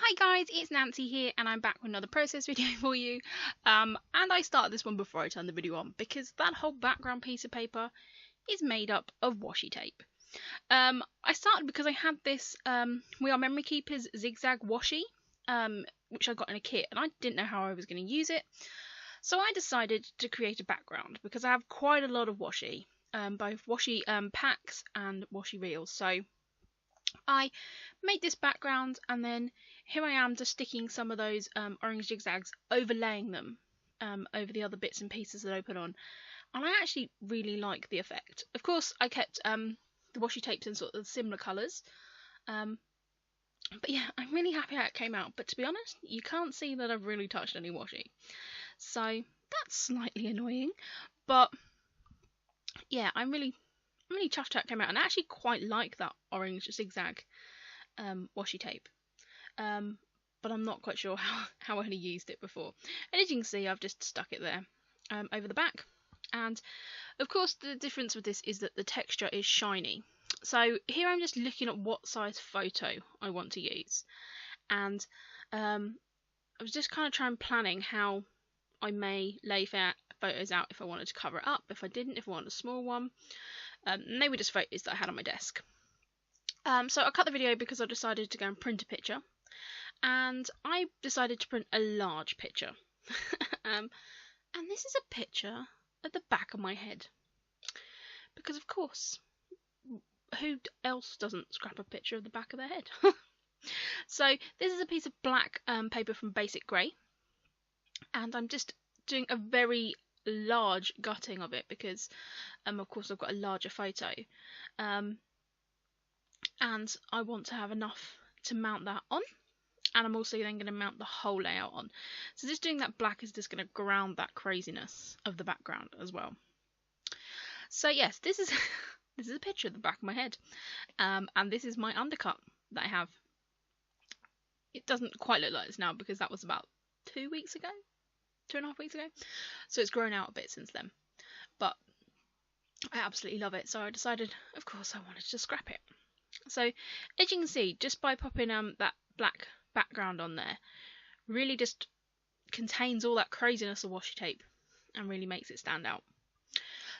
Hi guys, it's Nancy here and I'm back with another process video for you. And I started this one before I turned the video on because that whole background piece of paper is made up of washi tape. I started because I had this We Are Memory Keepers zigzag washi, which I got in a kit, and I didn't know how I was going to use it. So I decided to create a background because I have quite a lot of washi, both washi packs and washi reels. So I made this background, and then here I am just sticking some of those orange zigzags, overlaying them over the other bits and pieces that I put on, and I actually really like the effect. Of course, I kept the washi tapes in sort of similar colours, but yeah, I'm really happy how it came out. But to be honest, you can't see that I've really touched any washi, so that's slightly annoying. But yeah, I'm really chuffed how it came out, and I actually quite like that orange zigzag washi tape. But I'm not quite sure how I had used it before. And as you can see, I've just stuck it there over the back. And of course, the difference with this is that the texture is shiny. So here I'm just looking at what size photo I want to use. And I was just kind of planning how I may lay photos out if I wanted to cover it up, if I didn't, if I wanted a small one. And they were just photos that I had on my desk. So I cut the video because I decided to go and print a picture. And I decided to print a large picture. And this is a picture at the back of my head. Because of course, who else doesn't scrap a picture of the back of their head? So this is a piece of black paper from Basic Grey. And I'm just doing a very large gutting of it because of course I've got a larger photo. And I want to have enough to mount that on. And I'm also then going to mount the whole layout on. So just doing that black is just going to ground that craziness of the background as well. So yes, this is this is a picture of the back of my head. And this is my undercut that I have. It doesn't quite look like this now because that was about 2 weeks ago, 2.5 weeks ago. So it's grown out a bit since then. But I absolutely love it. So I decided, of course, I wanted to scrap it. So as you can see, just by popping that black background on there, really just contains all that craziness of washi tape and really makes it stand out.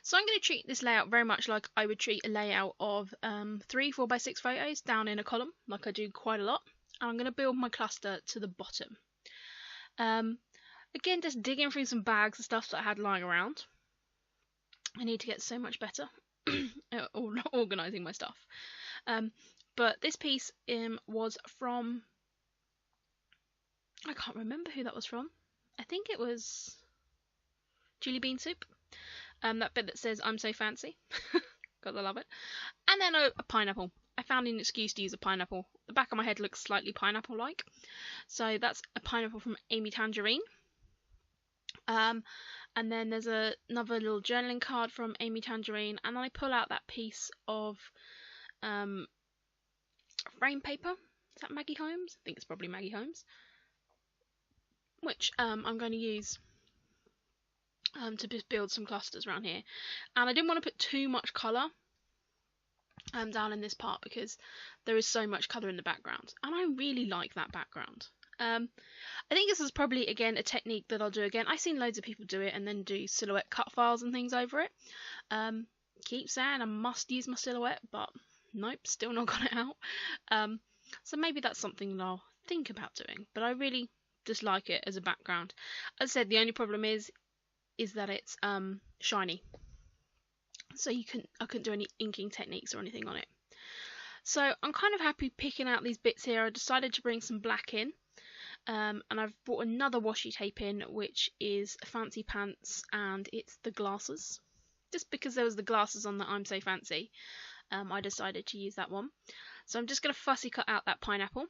So I'm going to treat this layout very much like I would treat a layout of 3 4x6 photos down in a column, like I do quite a lot. And I'm going to build my cluster to the bottom. Again, just digging through some bags of stuff that I had lying around. I need to get so much better at organising my stuff. But this piece was from, I can't remember who that was from. I think it was Julie Bean Soup. That bit that says I'm so fancy. God, I love it. And then a pineapple. I found an excuse to use a pineapple. The back of my head looks slightly pineapple-like. So that's a pineapple from Amy Tangerine. And then there's another little journaling card from Amy Tangerine. And then I pull out that piece of frame paper. Is that Maggie Holmes? I think it's probably Maggie Holmes. Which I'm going to use to just build some clusters around here. And I didn't want to put too much colour down in this part because there is so much colour in the background. And I really like that background. I think this is probably, again, a technique that I'll do again. I've seen loads of people do it and then do silhouette cut files and things over it. Keep saying I must use my silhouette, but nope, still not got it out. So maybe that's something that I'll think about doing. But I really just like it as a background. As I said, the only problem is that it's shiny. So I couldn't do any inking techniques or anything on it. So I'm kind of happy picking out these bits here. I decided to bring some black in. And I've brought another washi tape in, which is Fancy Pants, and it's the glasses. Just because there was the glasses on the I'm So Fancy, I decided to use that one. So I'm just going to fussy cut out that pineapple.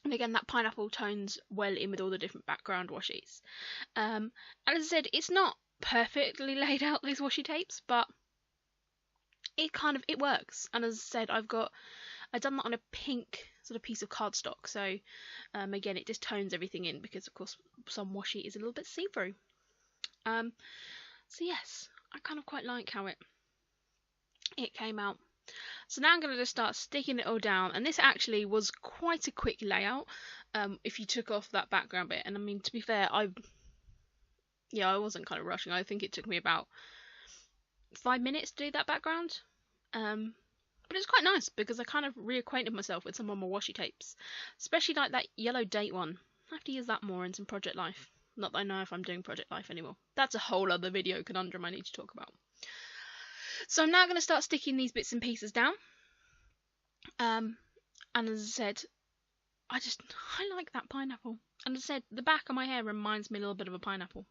And again, that pineapple tones well in with all the different background washis. And as I said, it's not perfectly laid out, these washi tapes, but it works. And as I said, I've done that on a pink sort of piece of cardstock. So again, it just tones everything in because, of course, some washi is a little bit see-through. So yes, I kind of quite like how it came out. So now I'm going to just start sticking it all down, and this actually was quite a quick layout if you took off that background bit. And I mean, to be fair, I wasn't kind of rushing. I think it took me about 5 minutes to do that background. But it's quite nice because I kind of reacquainted myself with some of my washi tapes, especially like that yellow date one. I have to use that more in some Project Life. Not that I know if I'm doing Project Life anymore. That's a whole other video conundrum I need to talk about. So I'm now going to start sticking these bits and pieces down. And as I said, I like that pineapple. And as I said, the back of my hair reminds me a little bit of a pineapple.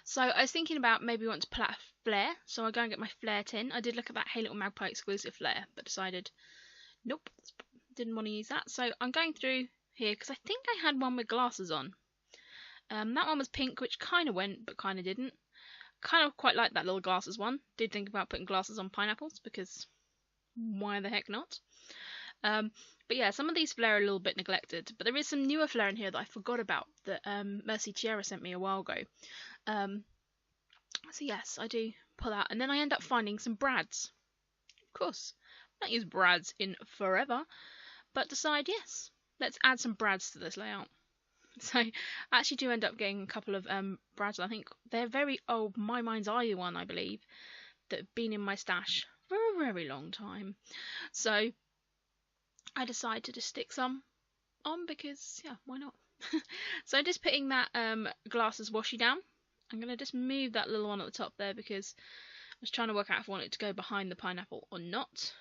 So I was thinking about maybe want to put out a flare. So I'll go and get my flare tin. I did look at that Hey Little Magpie exclusive flare, but decided, nope, didn't want to use that. So I'm going through here because I think I had one with glasses on. That one was pink, which kind of went, but kind of didn't. Kind of quite like that little glasses one. Did think about putting glasses on pineapples because why the heck not? But yeah, some of these flare are a little bit neglected, but there is some newer flare in here that I forgot about that Mercy Tiara sent me a while ago. So yes, I do pull out, and then I end up finding some brads. Of course, I've not used brads in forever, but decide yes, let's add some brads to this layout. So I actually do end up getting a couple of brads. I think they're very old, My Mind's Eye one, I believe, that have been in my stash for a very long time. So I decided to just stick some on because, yeah, why not? So I'm just putting that glasses washi down. I'm going to just move that little one at the top there because I was trying to work out if I want it to go behind the pineapple or not.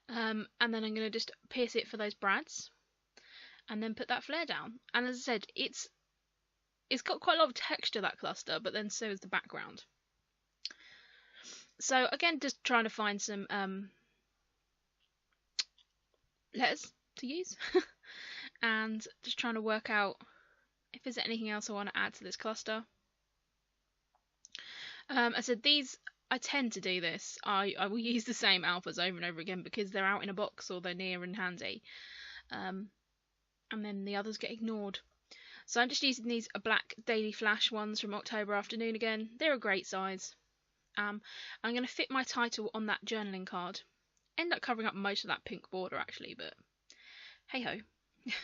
And then I'm going to just pierce it for those brads and then put that flare down. And as I said, it's got quite a lot of texture, that cluster, but then so is the background. So again, just trying to find some letters to use and just trying to work out if there's anything else I want to add to this cluster. I said I tend to do this. I will use the same alphas over and over again because they're out in a box or they're near and handy. And then the others get ignored. So I'm just using these black Daily Flash ones from October Afternoon again. They're a great size. I'm going to fit my title on that journaling card. End up covering up most of that pink border actually, but hey ho.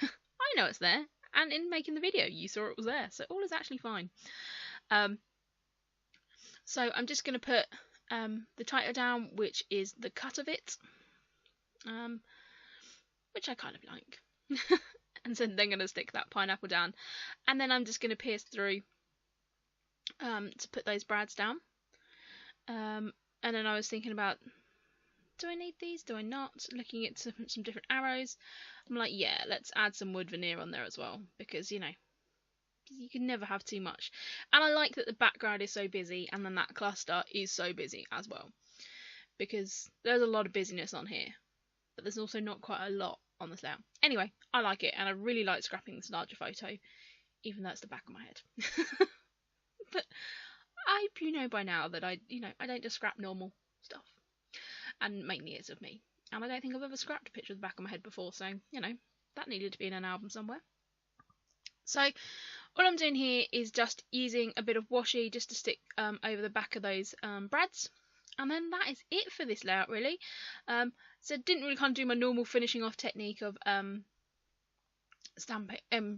I know it's there, and in making the video you saw it was there, so all is actually fine. So I'm just going to put the title down, which is The Cut of It, which I kind of like. And so then I'm going to stick that pineapple down, and then I'm just going to pierce through to put those brads down. And then I was thinking about, do I need these? Do I not? Looking at some different arrows, I'm like, yeah, let's add some wood veneer on there as well, because, you know, you can never have too much. And I like that the background is so busy, and then that cluster is so busy as well, because there's a lot of busyness on here, but there's also not quite a lot on this layout. Anyway, I like it, and I really like scrapping this larger photo, even though it's the back of my head. But I hope you know by now that I don't just scrap normal stuff, and mainly it's of me. And I don't think I've ever scrapped a picture of the back of my head before, so, you know, that needed to be in an album somewhere. So all I'm doing here is just using a bit of washi just to stick over the back of those brads. And then that is it for this layout, really. So didn't really kind of do my normal finishing off technique of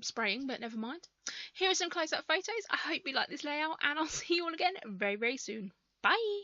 spraying, but never mind. Here are some close-up photos. I hope you like this layout, and I'll see you all again very, very soon. Bye!